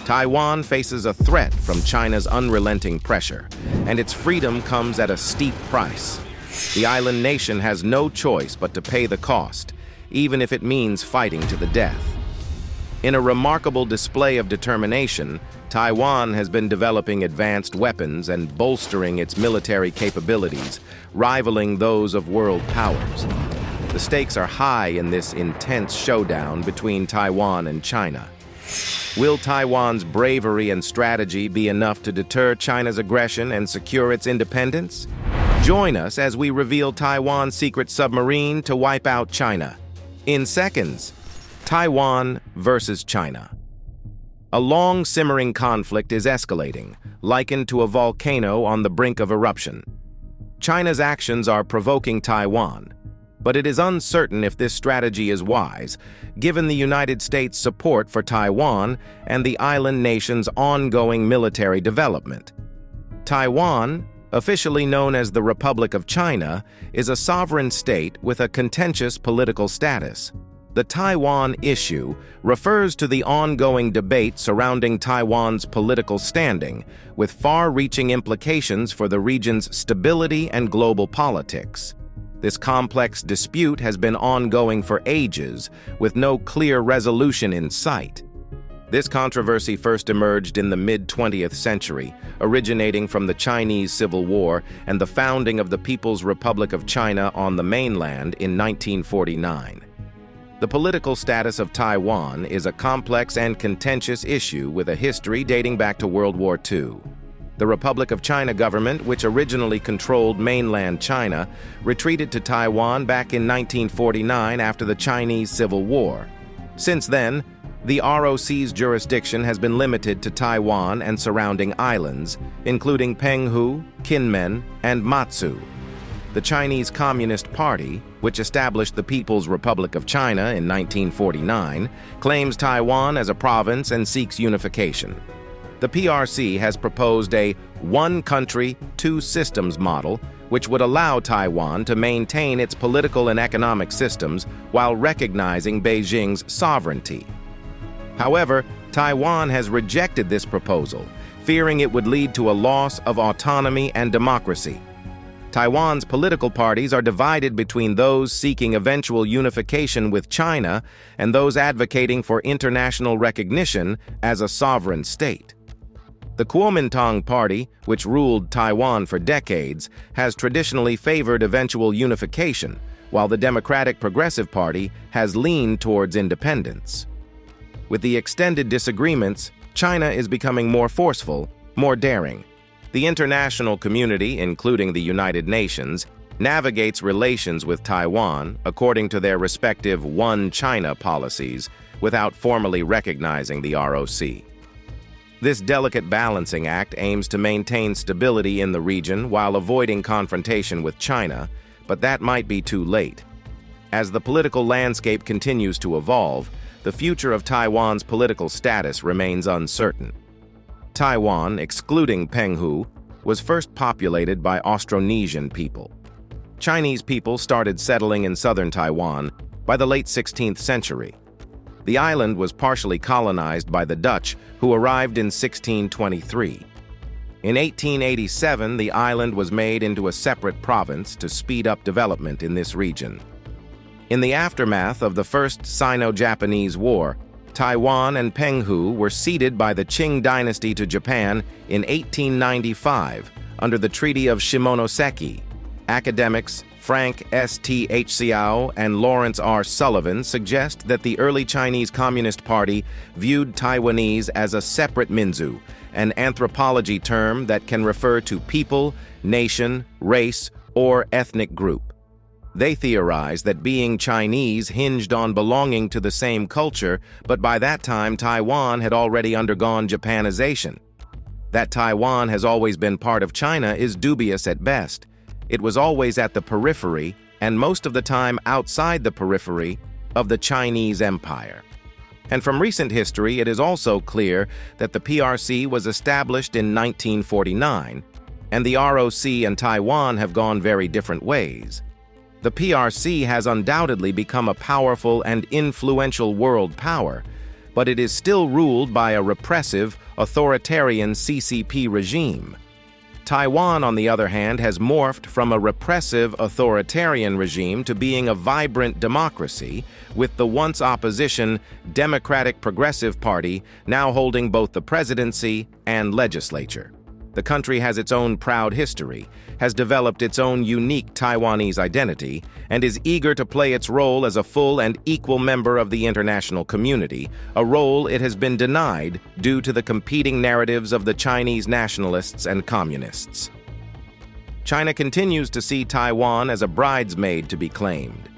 Taiwan faces a threat from China's unrelenting pressure, and its freedom comes at a steep price. The island nation has no choice but to pay the cost, even if it means fighting to the death. In a remarkable display of determination, Taiwan has been developing advanced weapons and bolstering its military capabilities, rivaling those of world powers. The stakes are high in this intense showdown between Taiwan and China. Will Taiwan's bravery and strategy be enough to deter China's aggression and secure its independence? Join us as we reveal Taiwan's secret submarine to wipe out China. In seconds, Taiwan versus China. A long simmering conflict is escalating, likened to a volcano on the brink of eruption. China's actions are provoking Taiwan, but it is uncertain if this strategy is wise, given the United States' support for Taiwan and the island nation's ongoing military development. Taiwan, officially known as the Republic of China, is a sovereign state with a contentious political status. The Taiwan issue refers to the ongoing debate surrounding Taiwan's political standing, with far-reaching implications for the region's stability and global politics. This complex dispute has been ongoing for ages, with no clear resolution in sight. This controversy first emerged in the mid-20th century, originating from the Chinese Civil War and the founding of the People's Republic of China on the mainland in 1949. The political status of Taiwan is a complex and contentious issue with a history dating back to World War II. The Republic of China government, which originally controlled mainland China, retreated to Taiwan back in 1949 after the Chinese Civil War. Since then, the ROC's jurisdiction has been limited to Taiwan and surrounding islands, including Penghu, Kinmen, and Matsu. The Chinese Communist Party, which established the People's Republic of China in 1949, claims Taiwan as a province and seeks unification. The PRC has proposed a one country, two systems model, which would allow Taiwan to maintain its political and economic systems while recognizing Beijing's sovereignty. However, Taiwan has rejected this proposal, fearing it would lead to a loss of autonomy and democracy. Taiwan's political parties are divided between those seeking eventual unification with China and those advocating for international recognition as a sovereign state. The Kuomintang Party, which ruled Taiwan for decades, has traditionally favored eventual unification, while the Democratic Progressive Party has leaned towards independence. With the extended disagreements, China is becoming more forceful, more daring. The international community, including the United Nations, navigates relations with Taiwan according to their respective One China policies without formally recognizing the ROC. This delicate balancing act aims to maintain stability in the region while avoiding confrontation with China, but that might be too late. As the political landscape continues to evolve, the future of Taiwan's political status remains uncertain. Taiwan, excluding Penghu, was first populated by Austronesian people. Chinese people started settling in southern Taiwan by the late 16th century. The island was partially colonized by the Dutch, who arrived in 1623. In 1887, the island was made into a separate province to speed up development in this region. In the aftermath of the First Sino-Japanese War, Taiwan and Penghu were ceded by the Qing dynasty to Japan in 1895 under the Treaty of Shimonoseki. Academics Frank S.T.H. Xiao and Lawrence R. Sullivan suggest that the early Chinese Communist Party viewed Taiwanese as a separate minzu, an anthropology term that can refer to people, nation, race, or ethnic group. They theorize that being Chinese hinged on belonging to the same culture, but by that time Taiwan had already undergone Japanization. That Taiwan has always been part of China is dubious at best. It was always at the periphery, and most of the time outside the periphery, of the Chinese Empire. And from recent history, it is also clear that the PRC was established in 1949, and the ROC and Taiwan have gone very different ways. The PRC has undoubtedly become a powerful and influential world power, but it is still ruled by a repressive, authoritarian CCP regime. Taiwan, on the other hand, has morphed from a repressive, authoritarian regime to being a vibrant democracy, with the once opposition Democratic Progressive Party now holding both the presidency and legislature. The country has its own proud history, has developed its own unique Taiwanese identity, and is eager to play its role as a full and equal member of the international community, a role it has been denied due to the competing narratives of the Chinese nationalists and communists. China continues to see Taiwan as a bridesmaid to be claimed,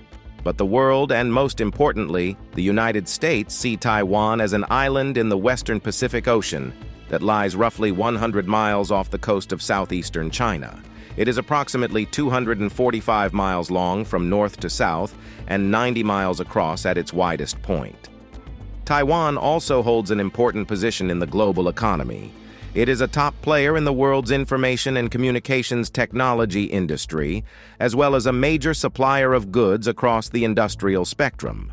but the world, and most importantly, the United States, see Taiwan as an island in the western Pacific Ocean that lies roughly 100 miles off the coast of southeastern China. It is approximately 245 miles long from north to south and 90 miles across at its widest point. Taiwan also holds an important position in the global economy. It is a top player in the world's information and communications technology industry, as well as a major supplier of goods across the industrial spectrum.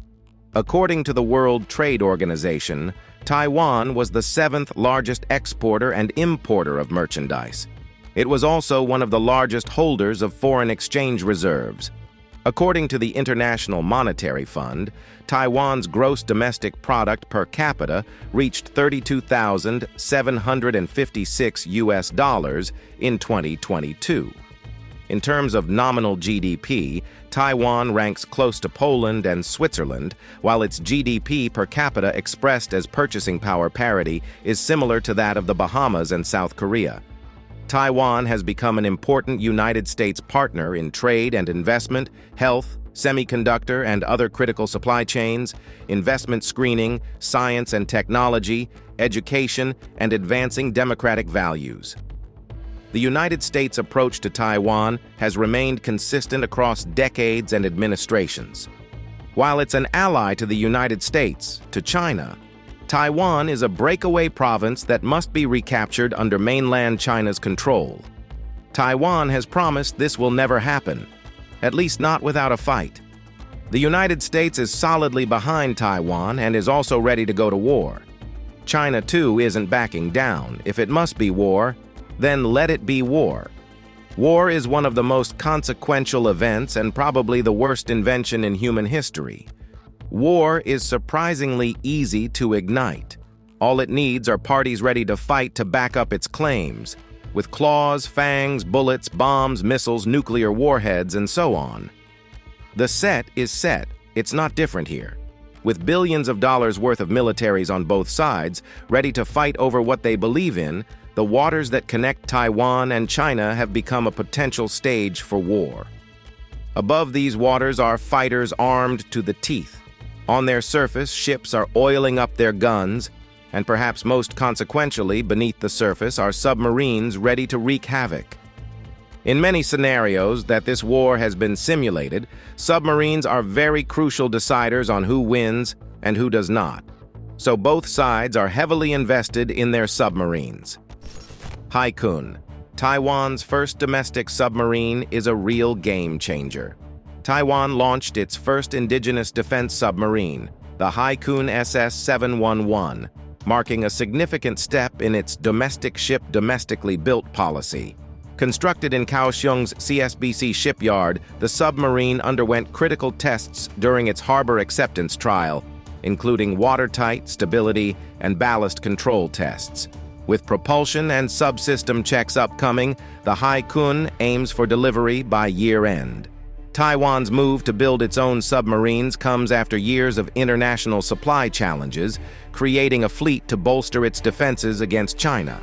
According to the World Trade Organization, Taiwan was the 7th largest exporter and importer of merchandise. It was also one of the largest holders of foreign exchange reserves. According to the International Monetary Fund, Taiwan's gross domestic product per capita reached $32,756 in 2022. In terms of nominal GDP, Taiwan ranks close to Poland and Switzerland, while its GDP per capita expressed as purchasing power parity is similar to that of the Bahamas and South Korea. Taiwan has become an important United States partner in trade and investment, health, semiconductor and other critical supply chains, investment screening, science and technology, education, and advancing democratic values. The United States' approach to Taiwan has remained consistent across decades and administrations. While it's an ally to the United States, to China, Taiwan is a breakaway province that must be recaptured under mainland China's control. Taiwan has promised this will never happen, at least not without a fight. The United States is solidly behind Taiwan and is also ready to go to war. China, too, isn't backing down. If it must be war, then let it be war. War is one of the most consequential events and probably the worst invention in human history. War is surprisingly easy to ignite. All it needs are parties ready to fight to back up its claims, with claws, fangs, bullets, bombs, missiles, nuclear warheads, and so on. The set is set. It's not different here. With billions of dollars worth of militaries on both sides, ready to fight over what they believe in, the waters that connect Taiwan and China have become a potential stage for war. Above these waters are fighters armed to the teeth. On their surface, ships are oiling up their guns, and perhaps most consequentially, beneath the surface are submarines ready to wreak havoc. In many scenarios that this war has been simulated, submarines are very crucial deciders on who wins and who does not. So both sides are heavily invested in their submarines. Haikun, Taiwan's first domestic submarine, is a real game changer. Taiwan launched its first indigenous defense submarine, the Haikun SS-711, marking a significant step in its domestic ship domestically built policy. Constructed in Kaohsiung's CSBC shipyard, the submarine underwent critical tests during its harbor acceptance trial, including watertight, stability, and ballast control tests. With propulsion and subsystem checks upcoming, the Haikun aims for delivery by year-end. Taiwan's move to build its own submarines comes after years of international supply challenges, creating a fleet to bolster its defenses against China.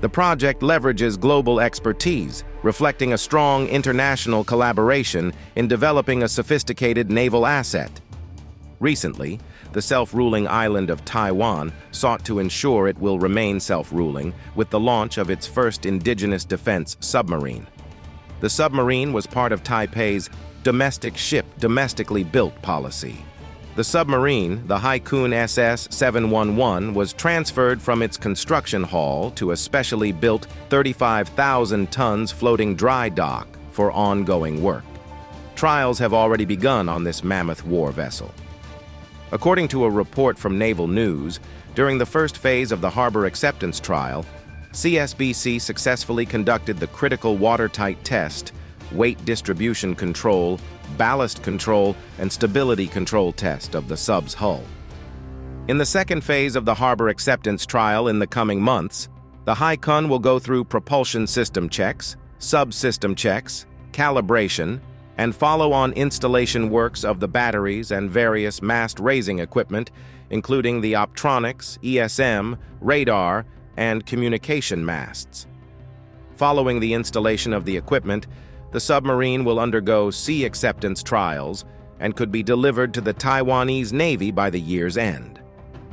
The project leverages global expertise, reflecting a strong international collaboration in developing a sophisticated naval asset. Recently, the self-ruling island of Taiwan sought to ensure it will remain self-ruling with the launch of its first indigenous defense submarine. The submarine was part of Taipei's domestic ship domestically built policy. The submarine, the Haikun SS-711, was transferred from its construction hall to a specially built 35,000 tons floating dry dock for ongoing work. Trials have already begun on this mammoth war vessel. According to a report from Naval News, during the first phase of the harbor acceptance trial, CSBC successfully conducted the critical watertight test, weight distribution control, ballast control, and stability control test of the sub's hull. In the second phase of the harbor acceptance trial in the coming months, the Haikun will go through propulsion system checks, subsystem checks, calibration, and follow-on installation works of the batteries and various mast-raising equipment, including the optronics, ESM, radar, and communication masts. Following the installation of the equipment, the submarine will undergo sea acceptance trials and could be delivered to the Taiwanese Navy by the year's end.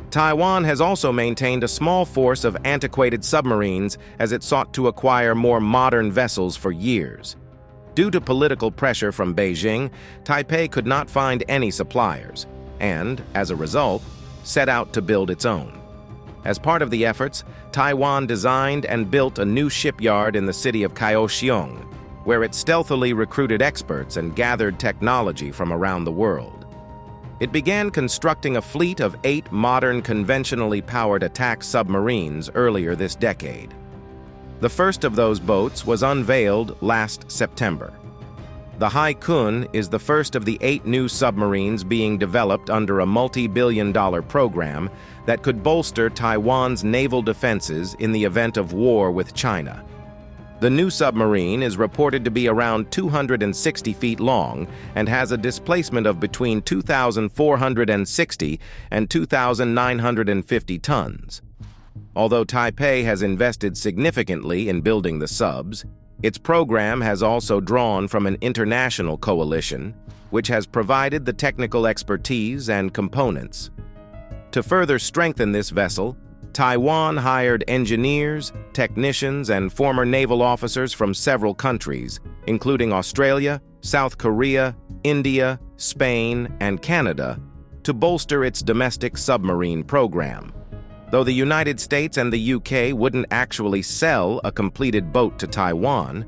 Taiwan has also maintained a small force of antiquated submarines as it sought to acquire more modern vessels for years. Due to political pressure from Beijing, Taipei could not find any suppliers and, as a result, set out to build its own. As part of the efforts, Taiwan designed and built a new shipyard in the city of Kaohsiung, where it stealthily recruited experts and gathered technology from around the world. It began constructing a fleet of 8 modern conventionally powered attack submarines earlier this decade. The first of those boats was unveiled last September. The Haikun is the first of the 8 new submarines being developed under a multi-billion-dollar program that could bolster Taiwan's naval defenses in the event of war with China. The new submarine is reported to be around 260 feet long and has a displacement of between 2,460 and 2,950 tons. Although Taipei has invested significantly in building the subs, its program has also drawn from an international coalition, which has provided the technical expertise and components. To further strengthen this vessel, Taiwan hired engineers, technicians, and former naval officers from several countries, including Australia, South Korea, India, Spain, and Canada, to bolster its domestic submarine program. Though the United States and the UK wouldn't actually sell a completed boat to Taiwan,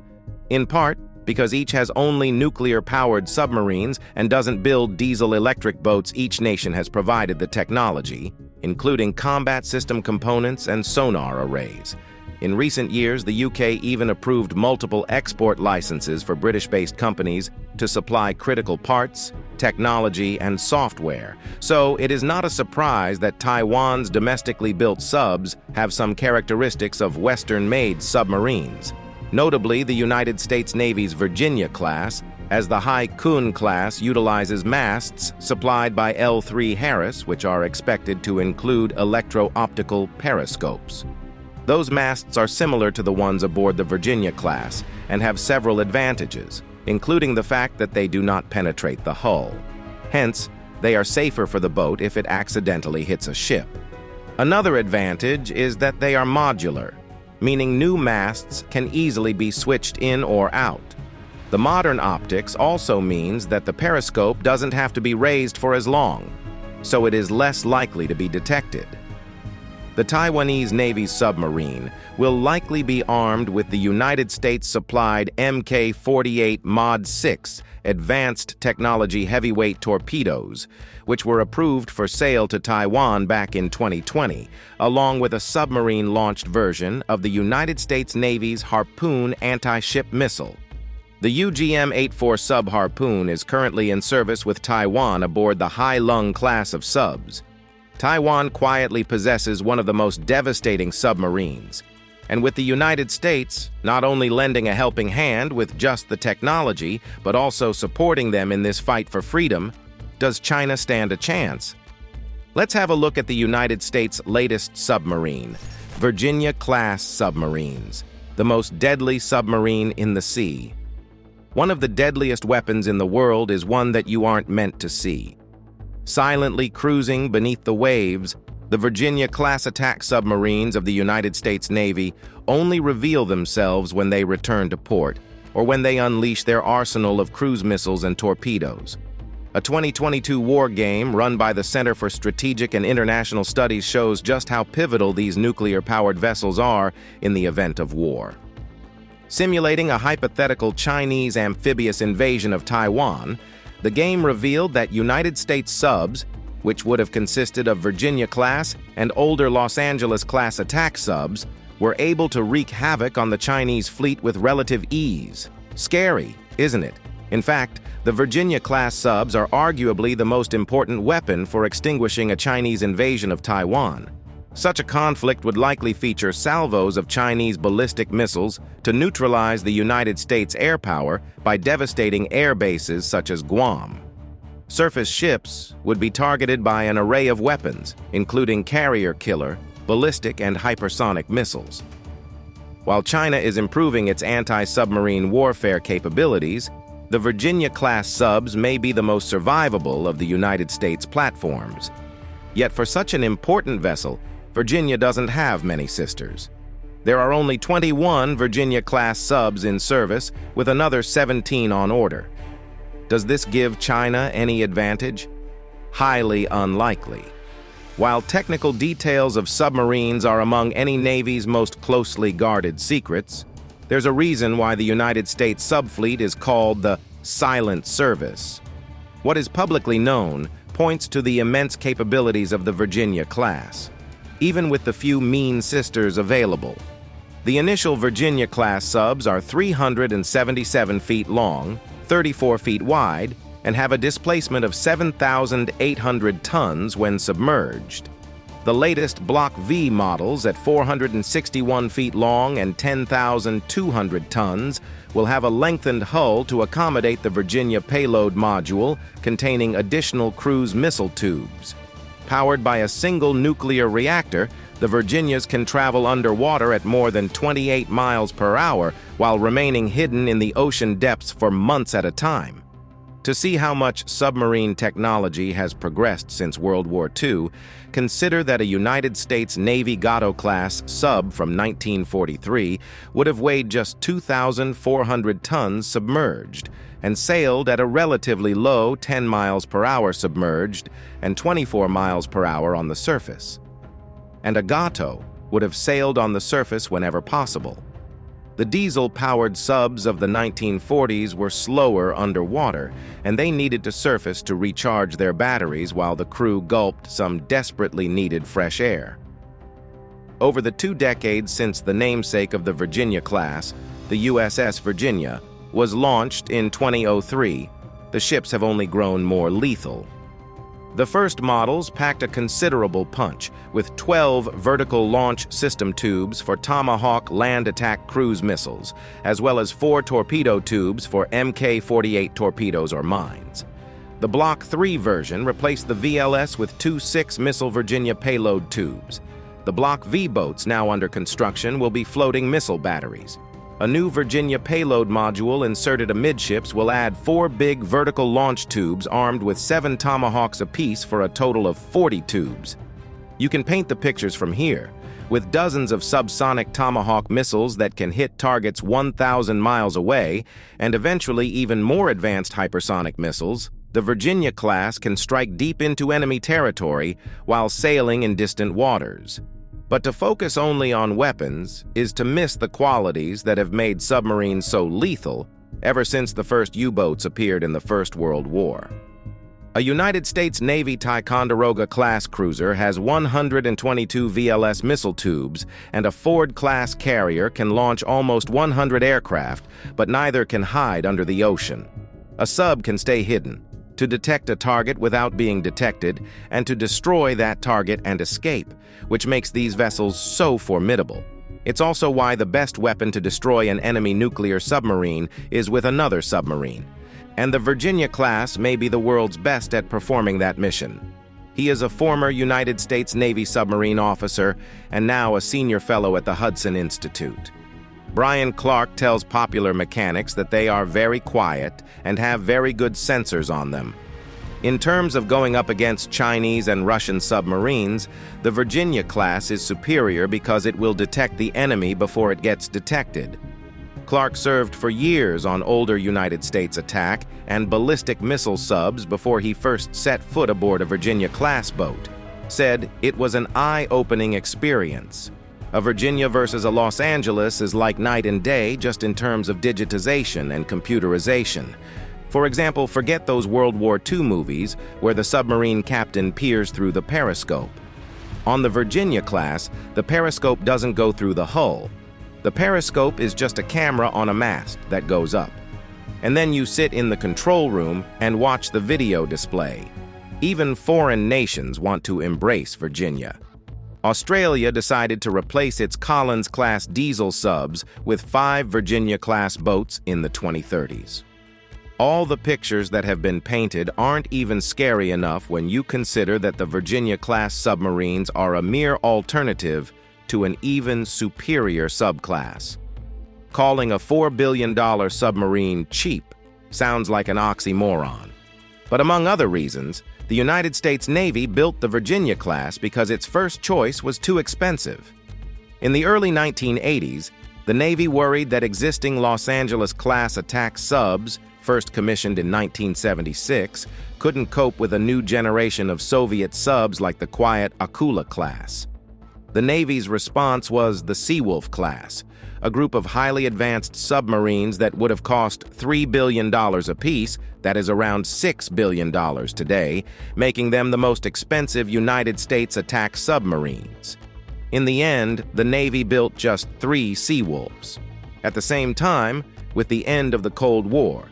in part because each has only nuclear-powered submarines and doesn't build diesel-electric boats, each nation has provided the technology, including combat system components and sonar arrays. In recent years, the UK even approved multiple export licenses for British-based companies to supply critical parts, technology, and software. So it is not a surprise that Taiwan's domestically built subs have some characteristics of Western-made submarines. Notably, the United States Navy's Virginia class, as the Haikun class utilizes masts supplied by L3 Harris, which are expected to include electro-optical periscopes. Those masts are similar to the ones aboard the Virginia class and have several advantages, including the fact that they do not penetrate the hull. Hence, they are safer for the boat if it accidentally hits a ship. Another advantage is that they are modular, meaning new masts can easily be switched in or out. The modern optics also means that the periscope doesn't have to be raised for as long, so it is less likely to be detected. The Taiwanese Navy's submarine will likely be armed with the United States-supplied Mk-48 Mod 6 advanced technology heavyweight torpedoes, which were approved for sale to Taiwan back in 2020, along with a submarine-launched version of the United States Navy's Harpoon anti-ship missile. The UGM-84 sub-Harpoon is currently in service with Taiwan aboard the Hai Lung class of subs. Taiwan quietly possesses one of the most devastating submarines, and with the United States not only lending a helping hand with just the technology, but also supporting them in this fight for freedom, does China stand a chance? Let's have a look at the United States' latest submarine, Virginia-class submarines, the most deadly submarine in the sea. One of the deadliest weapons in the world is one that you aren't meant to see. Silently cruising beneath the waves, the Virginia-class attack submarines of the United States Navy only reveal themselves when they return to port, or when they unleash their arsenal of cruise missiles and torpedoes. A 2022 war game run by the Center for Strategic and International Studies shows just how pivotal these nuclear-powered vessels are in the event of war. Simulating a hypothetical Chinese amphibious invasion of Taiwan, the game revealed that United States subs which would have consisted of Virginia-class and older Los Angeles-class attack subs, were able to wreak havoc on the Chinese fleet with relative ease. Scary, isn't it? In fact, the Virginia-class subs are arguably the most important weapon for extinguishing a Chinese invasion of Taiwan. Such a conflict would likely feature salvos of Chinese ballistic missiles to neutralize the United States air power by devastating air bases such as Guam. Surface ships would be targeted by an array of weapons, including carrier-killer, ballistic, and hypersonic missiles. While China is improving its anti-submarine warfare capabilities, the Virginia-class subs may be the most survivable of the United States platforms. Yet for such an important vessel, Virginia doesn't have many sisters. There are only 21 Virginia-class subs in service, with another 17 on order. Does this give China any advantage? Highly unlikely. While technical details of submarines are among any Navy's most closely guarded secrets, there's a reason why the United States subfleet is called the Silent Service. What is publicly known points to the immense capabilities of the Virginia class, even with the few mean sisters available. The initial Virginia-class subs are 377 feet long, 34 feet wide, and have a displacement of 7,800 tons when submerged. The latest Block V models at 461 feet long and 10,200 tons will have a lengthened hull to accommodate the Virginia payload module containing additional cruise missile tubes. Powered by a single nuclear reactor, the Virginias can travel underwater at more than 28 miles per hour while remaining hidden in the ocean depths for months at a time. To see how much submarine technology has progressed since World War II, consider that a United States Navy Gato-class sub from 1943 would have weighed just 2,400 tons submerged and sailed at a relatively low 10 miles per hour submerged and 24 miles per hour on the surface. And a Gato would have sailed on the surface whenever possible. The diesel-powered subs of the 1940s were slower underwater, and they needed to surface to recharge their batteries while the crew gulped some desperately needed fresh air. Over the 2 decades since the namesake of the Virginia class, the USS Virginia, was launched in 2003, the ships have only grown more lethal. The first models packed a considerable punch, with 12 vertical launch system tubes for Tomahawk land attack cruise missiles, as well as 4 torpedo tubes for Mk-48 torpedoes or mines. The Block 3 version replaced the VLS with 2 6-missile Virginia payload tubes. The Block V boats now under construction will be floating missile batteries. A new Virginia payload module inserted amidships will add 4 big vertical launch tubes armed with 7 Tomahawks apiece for a total of 40 tubes. You can paint the pictures from here, with dozens of subsonic Tomahawk missiles that can hit targets 1,000 miles away, and eventually even more advanced hypersonic missiles. The Virginia class can strike deep into enemy territory while sailing in distant waters. But to focus only on weapons is to miss the qualities that have made submarines so lethal ever since the first U-boats appeared in the First World War. A United States Navy Ticonderoga-class cruiser has 122 VLS missile tubes, and a Ford-class carrier can launch almost 100 aircraft, but neither can hide under the ocean. A sub can stay hidden, to detect a target without being detected, and to destroy that target and escape, which makes these vessels so formidable. It's also why the best weapon to destroy an enemy nuclear submarine is with another submarine. And the Virginia class may be the world's best at performing that mission. He is a former United States Navy submarine officer and now a senior fellow at the Hudson Institute. Brian Clark tells Popular Mechanics that they are very quiet and have very good sensors on them. In terms of going up against Chinese and Russian submarines, the Virginia class is superior because it will detect the enemy before it gets detected. Clark served for years on older United States attack and ballistic missile subs before he first set foot aboard a Virginia-class boat. Said it was an eye-opening experience. A Virginia versus a Los Angeles is like night and day just in terms of digitization and computerization. For example, forget those World War II movies where the submarine captain peers through the periscope. On the Virginia-class, the periscope doesn't go through the hull. The periscope is just a camera on a mast that goes up. And then you sit in the control room and watch the video display. Even foreign nations want to embrace Virginia. Australia decided to replace its Collins-class diesel subs with 5 Virginia-class boats in the 2030s. All the pictures that have been painted aren't even scary enough when you consider that the Virginia-class submarines are a mere alternative to an even superior subclass. Calling a $4 billion submarine cheap sounds like an oxymoron. But among other reasons, the United States Navy built the Virginia-class because its first choice was too expensive. In the early 1980s, the Navy worried that existing Los Angeles-class attack subs, first commissioned in 1976, couldn't cope with a new generation of Soviet subs like the quiet Akula class. The Navy's response was the Seawolf class, a group of highly advanced submarines that would have cost $3 billion apiece, that is around $6 billion today, making them the most expensive United States attack submarines. In the end, the Navy built just 3 Seawolves. At the same time, with the end of the Cold War,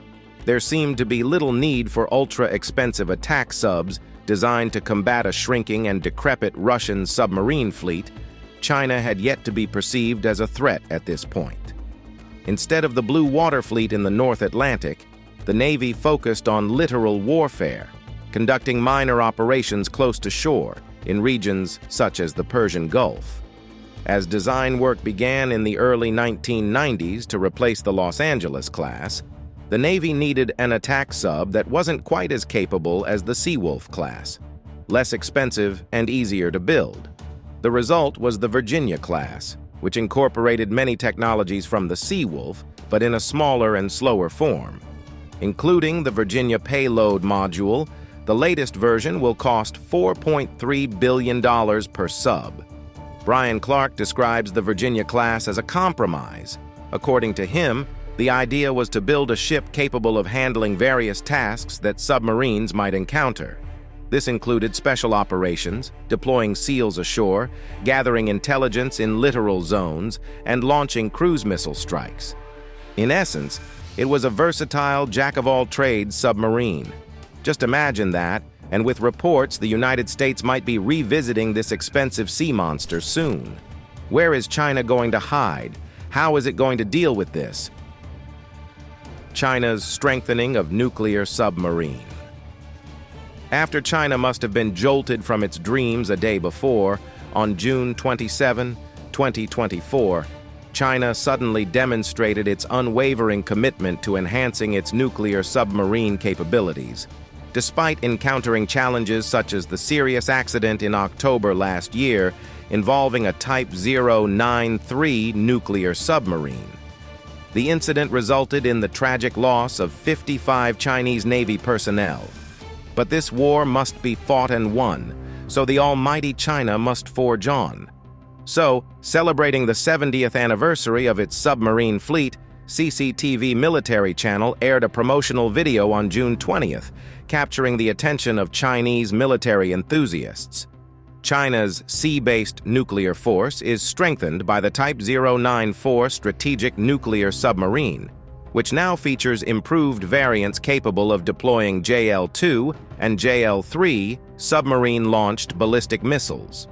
there seemed to be little need for ultra-expensive attack subs designed to combat a shrinking and decrepit Russian submarine fleet. China had yet to be perceived as a threat at this point. Instead of the Blue Water Fleet in the North Atlantic, the Navy focused on littoral warfare, conducting minor operations close to shore in regions such as the Persian Gulf. As design work began in the early 1990s to replace the Los Angeles class, the Navy needed an attack sub that wasn't quite as capable as the Seawolf class, less expensive and easier to build. The result was the Virginia class, which incorporated many technologies from the Seawolf, but in a smaller and slower form. Including the Virginia Payload Module, the latest version will cost $4.3 billion per sub. Brian Clark describes the Virginia class as a compromise. According to him, the idea was to build a ship capable of handling various tasks that submarines might encounter. This included special operations, deploying SEALs ashore, gathering intelligence in littoral zones, and launching cruise missile strikes. In essence, it was a versatile jack-of-all-trades submarine. Just imagine that, and with reports the United States might be revisiting this expensive sea monster soon. Where is China going to hide? How is it going to deal with this? China's strengthening of nuclear submarine. After China must have been jolted from its dreams a day before, on June 27, 2024, China suddenly demonstrated its unwavering commitment to enhancing its nuclear submarine capabilities. Despite encountering challenges such as the serious accident in October last year involving a Type 093 nuclear submarine. The incident resulted in the tragic loss of 55 Chinese Navy personnel. But this war must be fought and won, so the almighty China must forge on. So, celebrating the 70th anniversary of its submarine fleet, CCTV Military Channel aired a promotional video on June 20th, capturing the attention of Chinese military enthusiasts. China's sea-based nuclear force is strengthened by the Type 094 strategic nuclear submarine, which now features improved variants capable of deploying JL-2 and JL-3 submarine-launched ballistic missiles.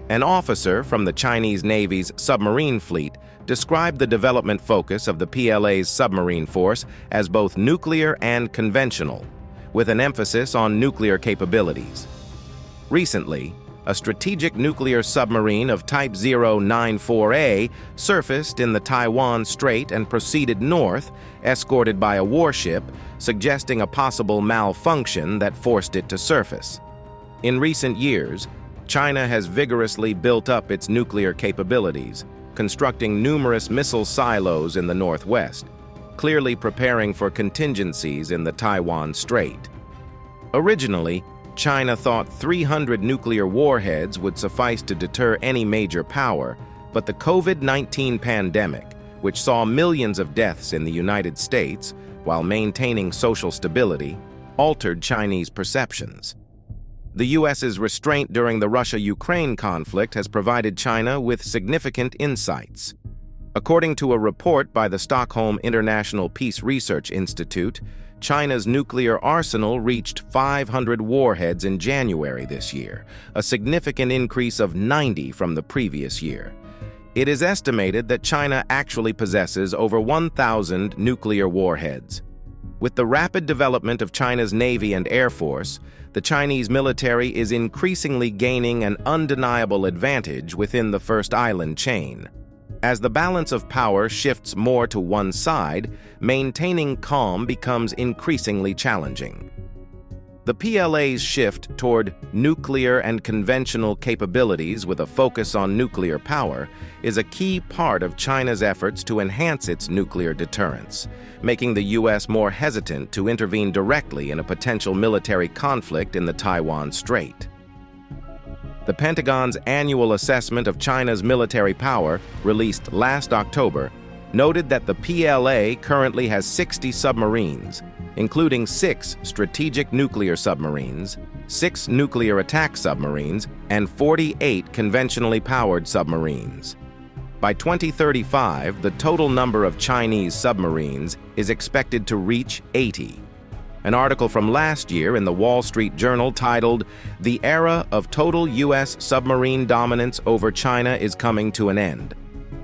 An officer from the Chinese Navy's submarine fleet described the development focus of the PLA's submarine force as both nuclear and conventional, with an emphasis on nuclear capabilities. Recently, a strategic nuclear submarine of Type 094A surfaced in the Taiwan Strait and proceeded north, escorted by a warship, suggesting a possible malfunction that forced it to surface. In recent years, China has vigorously built up its nuclear capabilities, constructing numerous missile silos in the northwest, clearly preparing for contingencies in the Taiwan Strait. Originally, China thought 300 nuclear warheads would suffice to deter any major power, but the COVID-19 pandemic, which saw millions of deaths in the United States, while maintaining social stability, altered Chinese perceptions. The U.S.'s restraint during the Russia-Ukraine conflict has provided China with significant insights. According to a report by the Stockholm International Peace Research Institute, China's nuclear arsenal reached 500 warheads in January this year, a significant increase of 90 from the previous year. It is estimated that China actually possesses over 1,000 nuclear warheads. With the rapid development of China's Navy and Air Force, the Chinese military is increasingly gaining an undeniable advantage within the First Island chain. As the balance of power shifts more to one side, maintaining calm becomes increasingly challenging. The PLA's shift toward nuclear and conventional capabilities with a focus on nuclear power is a key part of China's efforts to enhance its nuclear deterrence, making the U.S. more hesitant to intervene directly in a potential military conflict in the Taiwan Strait. The Pentagon's annual assessment of China's military power, released last October, noted that the PLA currently has 60 submarines, including 6 strategic nuclear submarines, 6 nuclear attack submarines, and 48 conventionally powered submarines. By 2035, the total number of Chinese submarines is expected to reach 80. An article from last year in the Wall Street Journal titled, "The Era of Total U.S. Submarine Dominance Over China is Coming to an End,"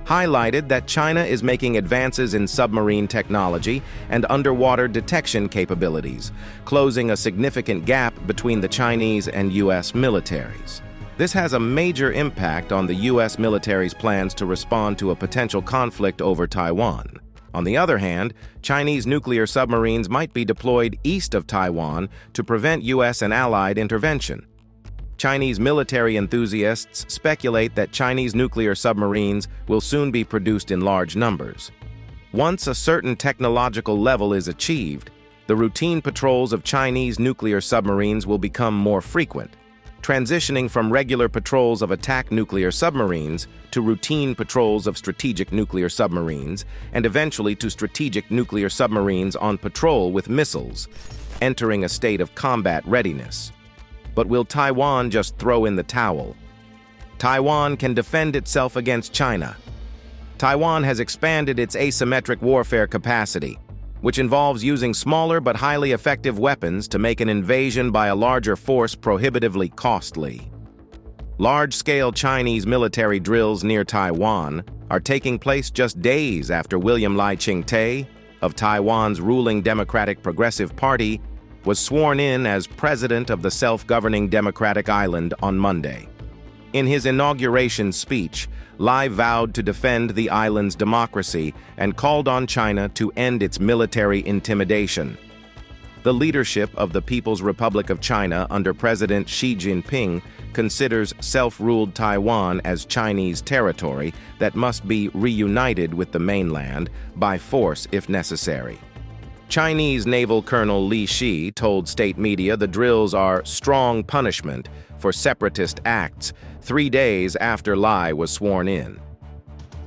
highlighted that China is making advances in submarine technology and underwater detection capabilities, closing a significant gap between the Chinese and U.S. militaries. This has a major impact on the U.S. military's plans to respond to a potential conflict over Taiwan. On the other hand, Chinese nuclear submarines might be deployed east of Taiwan to prevent U.S. and allied intervention. Chinese military enthusiasts speculate that Chinese nuclear submarines will soon be produced in large numbers. Once a certain technological level is achieved, the routine patrols of Chinese nuclear submarines will become more frequent, transitioning from regular patrols of attack nuclear submarines to routine patrols of strategic nuclear submarines, and eventually to strategic nuclear submarines on patrol with missiles, entering a state of combat readiness. But will Taiwan just throw in the towel? Taiwan can defend itself against China. Taiwan has expanded its asymmetric warfare capacity, which involves using smaller but highly effective weapons to make an invasion by a larger force prohibitively costly. Large-scale Chinese military drills near Taiwan are taking place just days after William Lai Ching-te, of Taiwan's ruling Democratic Progressive Party, was sworn in as president of the self-governing Democratic Island on Monday. In his inauguration speech, Lai vowed to defend the island's democracy and called on China to end its military intimidation. The leadership of the People's Republic of China under President Xi Jinping considers self-ruled Taiwan as Chinese territory that must be reunited with the mainland by force if necessary. Chinese Naval Colonel Li Shi told state media the drills are strong punishment for separatist acts 3 days after Lai was sworn in.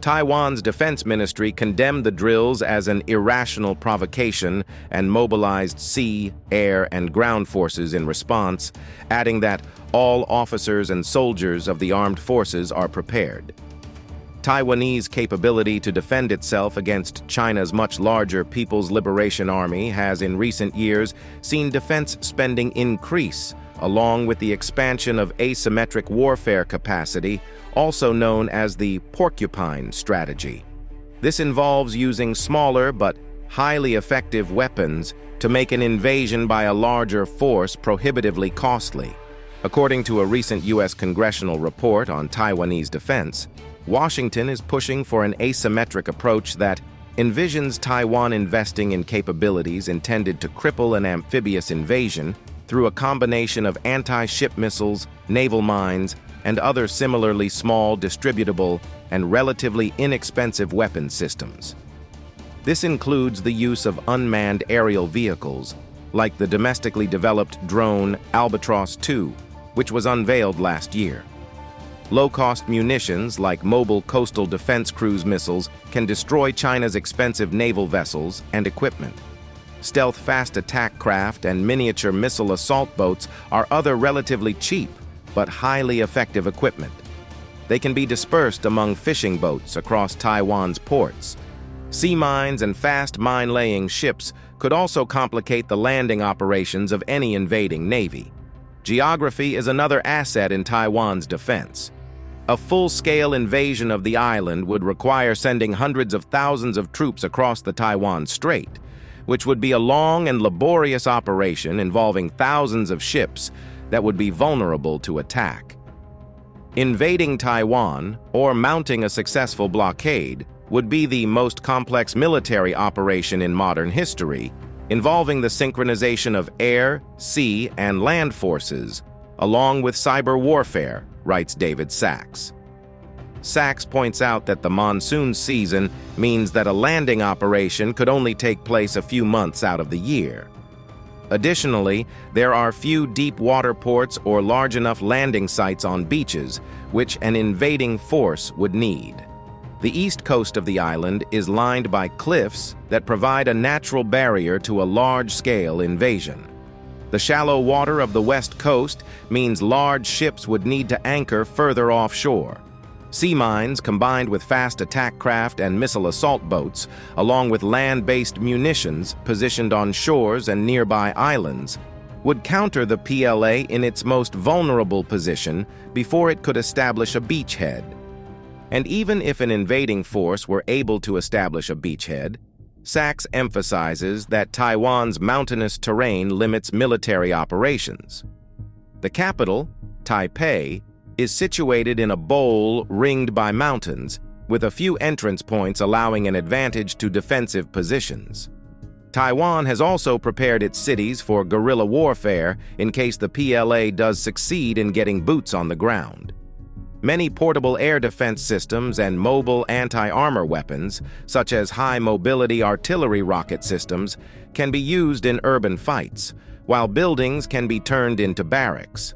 Taiwan's defense ministry condemned the drills as an irrational provocation and mobilized sea, air, and ground forces in response, adding that all officers and soldiers of the armed forces are prepared. Taiwanese capability to defend itself against China's much larger People's Liberation Army has in recent years seen defense spending increase, along with the expansion of asymmetric warfare capacity, also known as the porcupine strategy. This involves using smaller but highly effective weapons to make an invasion by a larger force prohibitively costly. According to a recent U.S. congressional report on Taiwanese defense, Washington is pushing for an asymmetric approach that envisions Taiwan investing in capabilities intended to cripple an amphibious invasion through a combination of anti-ship missiles, naval mines, and other similarly small, distributable, and relatively inexpensive weapon systems. This includes the use of unmanned aerial vehicles, like the domestically developed drone Albatross II, which was unveiled last year. Low-cost munitions like mobile coastal defense cruise missiles can destroy China's expensive naval vessels and equipment. stealth fast attack craft, and miniature missile assault boats are other relatively cheap but highly effective equipment. They can be dispersed among fishing boats across Taiwan's ports. Sea mines and fast mine-laying ships could also complicate the landing operations of any invading navy. Geography is another asset in Taiwan's defense. A full-scale invasion of the island would require sending hundreds of thousands of troops across the Taiwan Strait, which would be a long and laborious operation involving thousands of ships that would be vulnerable to attack. Invading Taiwan, or mounting a successful blockade, would be the most complex military operation in modern history, involving the synchronization of air, sea, and land forces, along with cyber warfare, writes David Sachs. Sachs points out that the monsoon season means that a landing operation could only take place a few months out of the year. Additionally, there are few deep water ports or large enough landing sites on beaches, which an invading force would need. The east coast of the island is lined by cliffs that provide a natural barrier to a large-scale invasion. The shallow water of the west coast means large ships would need to anchor further offshore. Sea mines, combined with fast attack craft and missile assault boats, along with land-based munitions positioned on shores and nearby islands, would counter the PLA in its most vulnerable position before it could establish a beachhead. And even if an invading force were able to establish a beachhead, Sachs emphasizes that Taiwan's mountainous terrain limits military operations. The capital, Taipei, is situated in a bowl ringed by mountains, with a few entrance points allowing an advantage to defensive positions. Taiwan has also prepared its cities for guerrilla warfare in case the PLA does succeed in getting boots on the ground. Many portable air defense systems and mobile anti-armor weapons, such as high-mobility artillery rocket systems, can be used in urban fights, while buildings can be turned into barracks.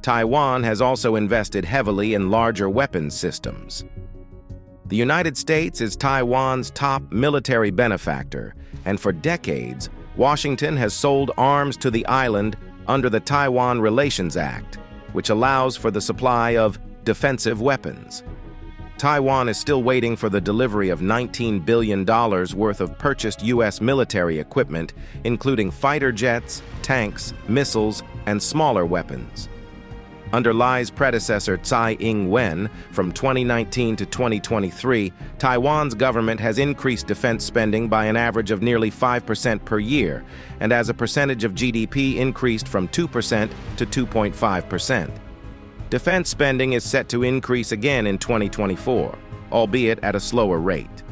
Taiwan has also invested heavily in larger weapons systems. The United States is Taiwan's top military benefactor, and for decades, Washington has sold arms to the island under the Taiwan Relations Act, which allows for the supply of defensive weapons. Taiwan is still waiting for the delivery of $19 billion worth of purchased U.S. military equipment, including fighter jets, tanks, missiles, and smaller weapons. Under Lai's predecessor Tsai Ing-wen, from 2019 to 2023, Taiwan's government has increased defense spending by an average of nearly 5% per year, and as a percentage of GDP increased from 2% to 2.5%. Defense spending is set to increase again in 2024, albeit at a slower rate.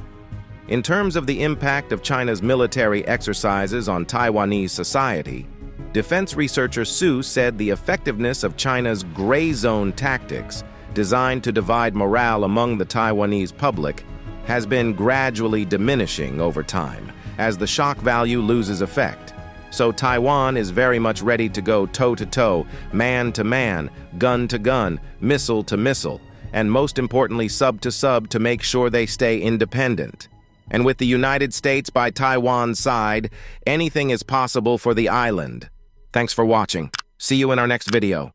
In terms of the impact of China's military exercises on Taiwanese society, defense researcher Su said the effectiveness of China's gray zone tactics, designed to divide morale among the Taiwanese public, has been gradually diminishing over time as the shock value loses effect. So Taiwan is very much ready to go toe-to-toe, man-to-man, gun-to-gun, missile-to-missile, and most importantly sub-to-sub to make sure they stay independent. And with the United States by Taiwan's side, anything is possible for the island. Thanks for watching. See you in our next video.